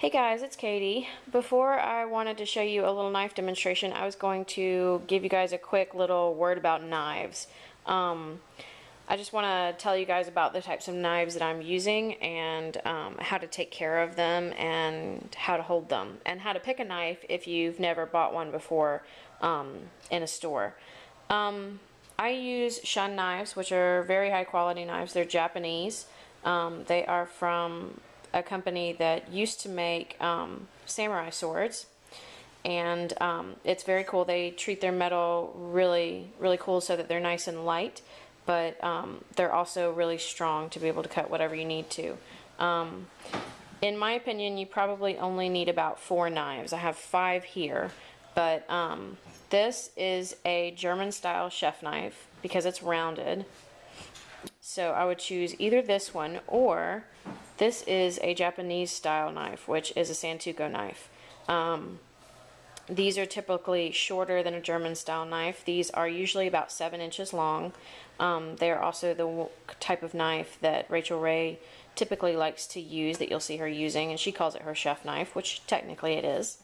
Hey guys, it's Katie. Before I wanted to show you a little knife demonstration, I was going to give you guys a quick little word about knives. I just want to tell you guys about the types of knives that I'm using and how to take care of them and how to hold them and how to pick a knife if you've never bought one before in a store. I use Shun knives, which are very high quality knives. They're Japanese. They are from a company that used to make samurai swords, and it's very cool. They treat their metal really cool so that they're nice and light, but they're also really strong to be able to cut whatever you need to. In my opinion, you probably only need about 4 knives. I have 5 here, but this is a German style chef knife because it's rounded. So I would choose either this one, or this is a Japanese style knife, which is a Santoku knife. These are typically shorter than a German style knife. These are usually about 7 inches long. They are also the type of knife that Rachael Ray typically likes to use, that you'll see her using, and she calls it her chef knife, which technically it is.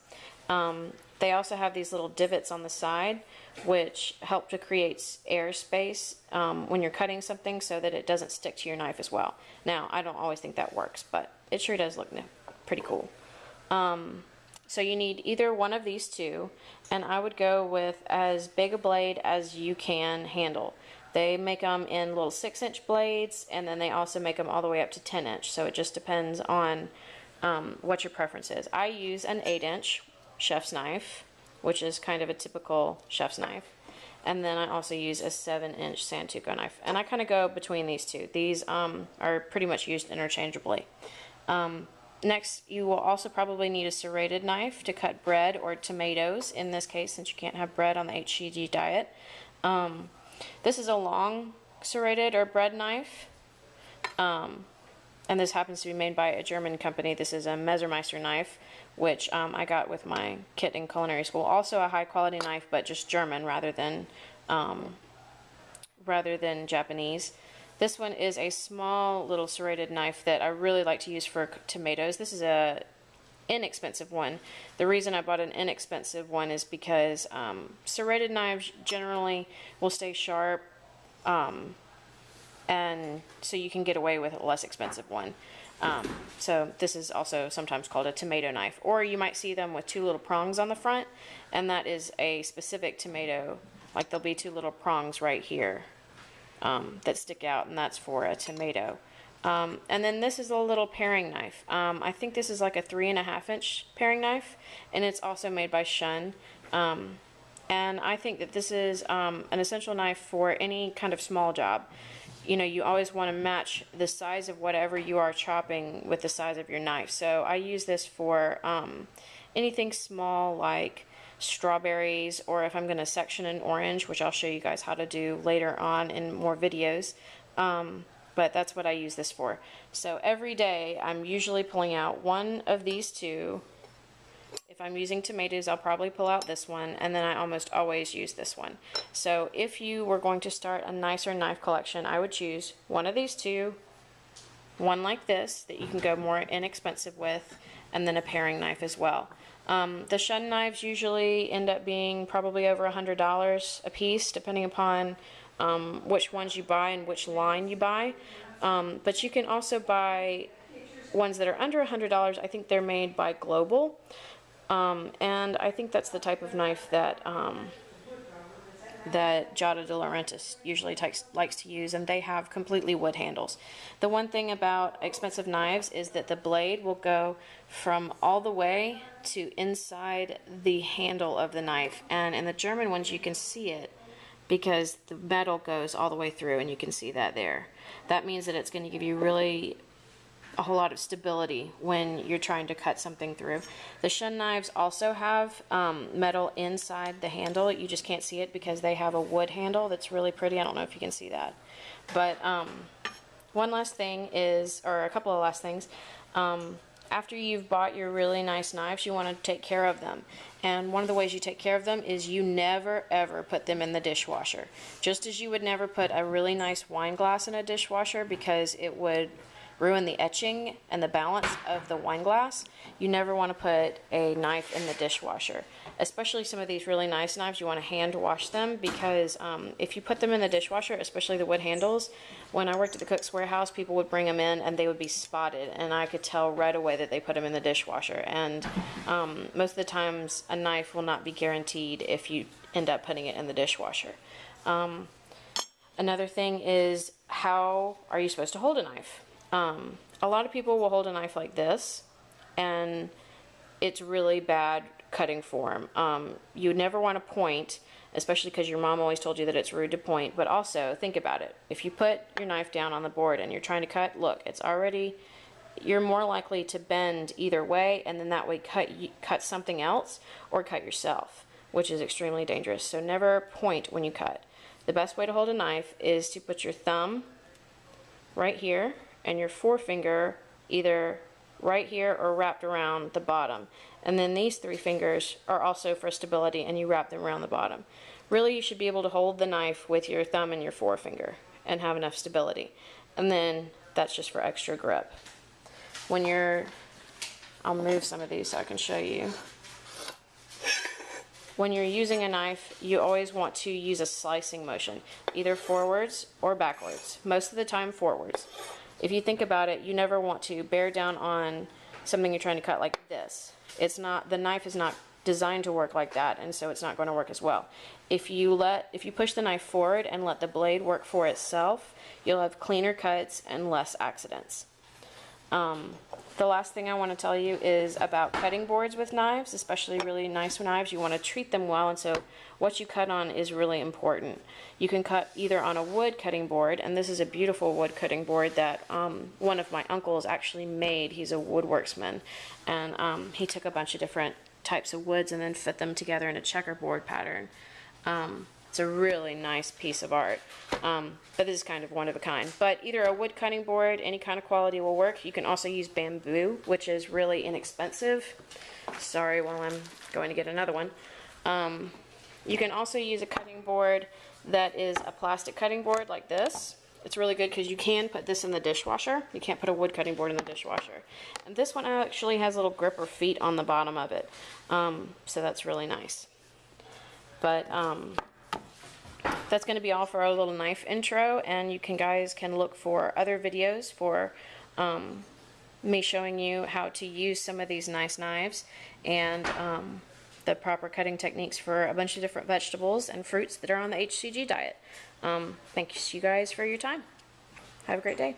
They also have these little divots on the side, which help to create airspace when you're cutting something so that it doesn't stick to your knife as well. Now, I don't always think that works, but it sure does look pretty cool. So you need either one of these two, and I would go with as big a blade as you can handle. They make them in little 6-inch blades, and then they also make them all the way up to 10-inch, so it just depends on what your preference is. I use an 8-inch chef's knife, which is kind of a typical chef's knife, and then I also use a 7-inch Santoku knife, and I kind of go between these two. These are pretty much used interchangeably. Next, you will also probably need a serrated knife to cut bread or tomatoes, in this case, since you can't have bread on the HCG diet. This is a long serrated or bread knife, and this happens to be made by a German company. This is a Messermeister knife, which I got with my kit in culinary school. Also a high quality knife, but just German rather than Japanese. This one is a small little serrated knife that I really like to use for tomatoes. This is a inexpensive one. The reason I bought an inexpensive one is because serrated knives generally will stay sharp, and so you can get away with a less expensive one. So this is also sometimes called a tomato knife, or you might see them with 2 little prongs on the front, and that is a specific tomato. Like there'll be 2 little prongs right here that stick out, and that's for a tomato. And then this is a little paring knife. I think this is like a 3.5-inch paring knife, and it's also made by Shun. And I think that this is an essential knife for any kind of small job. You know, you always want to match the size of whatever you are chopping with the size of your knife. So I use this for anything small like strawberries, or if I'm going to section an orange, which I'll show you guys how to do later on in more videos. But that's what I use this for. So every day I'm usually pulling out one of these two. If I'm using tomatoes, I'll probably pull out this one, and then I almost always use this one. So if you were going to start a nicer knife collection, I would choose one of these two, one like this that you can go more inexpensive with, and then a paring knife as well. The Shun knives usually end up being probably over $100 a piece, depending upon which ones you buy and which line you buy. But you can also buy ones that are under $100. I think they're made by Global. And I think that's the type of knife that that Giada De Laurentiis usually likes to use, and they have completely wood handles. The one thing about expensive knives is that the blade will go from all the way to inside the handle of the knife, and in the German ones you can see it because the metal goes all the way through, and you can see that there. That means that it's going to give you really a whole lot of stability when you're trying to cut something through. The Shun knives also have metal inside the handle. You just can't see it because they have a wood handle that's really pretty. I don't know if you can see that. But one last thing is, or a couple of last things, after you've bought your really nice knives, you want to take care of them. And one of the ways you take care of them is you never ever put them in the dishwasher. Just as you would never put a really nice wine glass in a dishwasher because it would ruin the etching and the balance of the wine glass, you never want to put a knife in the dishwasher. Especially some of these really nice knives, you want to hand wash them, because if you put them in the dishwasher, especially the wood handles, when I worked at the Cook's Warehouse, people would bring them in and they would be spotted, and I could tell right away that they put them in the dishwasher. And most of the times a knife will not be guaranteed if you end up putting it in the dishwasher. Another thing is, how are you supposed to hold a knife? A lot of people will hold a knife like this, and it's really bad cutting form. You never want to point, especially because your mom always told you that it's rude to point. But also, think about it. If you put your knife down on the board and you're trying to cut, look, it's already, you're more likely to bend either way, and then that way cut something else or cut yourself, which is extremely dangerous. So never point when you cut. The best way to hold a knife is to put your thumb right here and your forefinger either right here or wrapped around the bottom. And then these 3 fingers are also for stability, and you wrap them around the bottom. Really, you should be able to hold the knife with your thumb and your forefinger and have enough stability. And then that's just for extra grip. When I'll move some of these so I can show you. When you're using a knife, you always want to use a slicing motion, either forwards or backwards. Most of the time forwards. If you think about it, you never want to bear down on something you're trying to cut like this. The knife is not designed to work like that, and so it's not going to work as well. If you push the knife forward and let the blade work for itself, you'll have cleaner cuts and less accidents. The last thing I want to tell you is about cutting boards with knives, especially really nice knives. You want to treat them well, and so what you cut on is really important. You can cut either on a wood cutting board, and this is a beautiful wood cutting board that one of my uncles actually made. He's a woodworksman, and he took a bunch of different types of woods and then fit them together in a checkerboard pattern. It's a really nice piece of art, but this is kind of one of a kind. But either a wood cutting board, any kind of quality will work. You can also use bamboo, which is really inexpensive. Sorry, while I'm going to get another one. You can also use a cutting board that is a plastic cutting board like this. It's really good because you can put this in the dishwasher. You can't put a wood cutting board in the dishwasher. And this one actually has little gripper feet on the bottom of it, so that's really nice. But that's going to be all for our little knife intro, and you guys can look for other videos for me showing you how to use some of these nice knives and the proper cutting techniques for a bunch of different vegetables and fruits that are on the HCG diet. Thanks you guys for your time. Have a great day.